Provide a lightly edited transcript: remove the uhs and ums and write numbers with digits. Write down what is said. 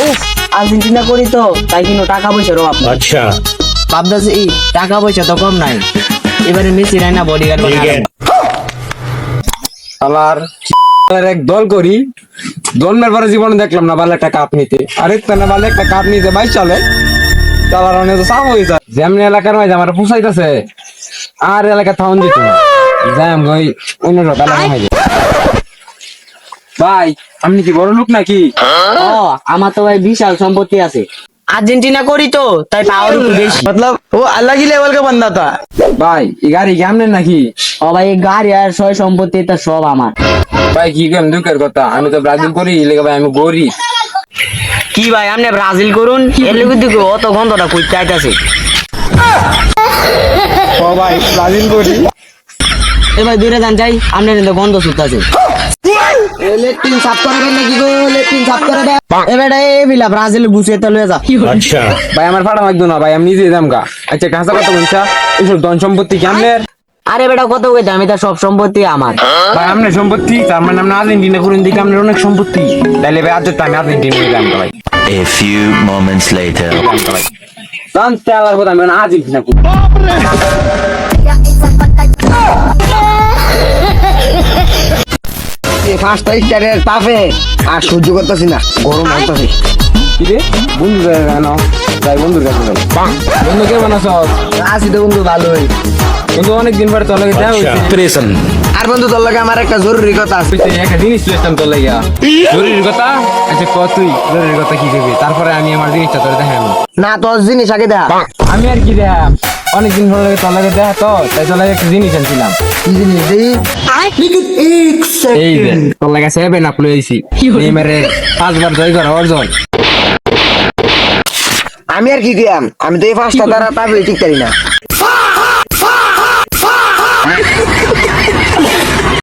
উফ, আর্জেন্টিনা করি তো তাই কিন্তু টাকা পয়সার অভাব নেই। अच्छा ভাবতেছি এই টাকা পয়সা তো কম নাই, এবারে মেসি রাইনা বডিগার্ড ठीक है আবার এক দল করি, দলের পরে জীবনে দেখলাম না ভালো একটা কাপ নিতে। আরে না ভালো একটা কাপ নিতে বাইক চলে চালার অনেক তো চাপ হয়ে যায়। যেমনি এলাকার মাঝে আমার পুষাইতেছে আর এলাকা থাউন দিত না, যাই আমি ওই অন্য এলাকা হয়ে যায়। ভাই আপনি কি বড় লোক নাকি? ও আমার তো ভাই বিশাল সম্পত্তি আছে, আর্জেন্টিনা করি তো তাই পাওয়ার একটু বেশি। मतलब वो अलग ही लेवल का बंदा था। ভাই এই গাড়ি কেমন নাকি? ও ভাই এই গাড়ি আর সয় সম্পত্তি তা সব আমার। ভাই কি কেমন দুঃখের কথা, আমি তো ব্রাজিল করি লেগে ভাই আমি গরিব। কি ভাই আপনি ব্রাজিল করুন, এর লিগে দিকে অত গন্ধটা কই চাইতাছে। ও ভাই ব্রাজিল করি। এ ভাই দূরে যান যাই, আপনার কিন্তু গন্ধ ছুটতাছে। लेट्रिन साफ करे देन नाকি গো, लेट्रिन साफ करे दे। এবারে এই বিলা ব্রাজিল গুছিয়ে তো লয়ে যা। अच्छा ভাই আমার ফাটা লাগতো না ভাই, আমি নিজে দাম গা। আচ্ছা কাঁচা কথা বলছা, এইসব ধন সম্পত্তি কেমনের? আরে বেটা কত কইতে, আমি তার সব সম্পত্তি আমার। ভাই আপনার সম্পত্তি তার মানে আপনি আর্জেন্টিনা করুন দিকে আপনার অনেক সম্পত্তি, তাইলে ভাই আজ আমি আর্জেন্টিনা দাম ভাই। A few moments later. জানতে আলার কথা আমি আর্জেন্টিনা করি। এই ফার্স্ট স্টারের তাপে আর সহ্য করতেছি না, গরম হইতাছে। কি রে বন্ধু কেন যাই বন্ধুর কাছে যাই। বন্ধু কেমন আছো? আছি তো বন্ধু ভালোই। বন্ধু অনেকদিন পরে তোর লাগে দেখা হয়েছে। प्रेशन আর বন্ধু তোর লাগে আমার একটা জরুরি কথা আছে। একটা জিনিস পেয়েছিলাম তোর লাগিয়া। জরুরি কথা? আচ্ছা ক তুই জরুরি কথা কি করবি, তারপরে আমি আমার জিনিসটা তোর দেখাম। না তোর জিনিস আগে দেখা। আমি আর কি দেখাম, অনেকদিন পরে তোর লাগে দেখা তো, তাই তোর লাগে একটা জিনিস আনছিলাম। কি জিনিস দেই? এই যে তোর লাগে 7 আপ লইছি নেইমারের 5 বার জয় করা অর্জন। আমি আর কি দিয়াম, আমি তো এই ফার্স্টটা দ্বারা তাপে ঠিক পারি না।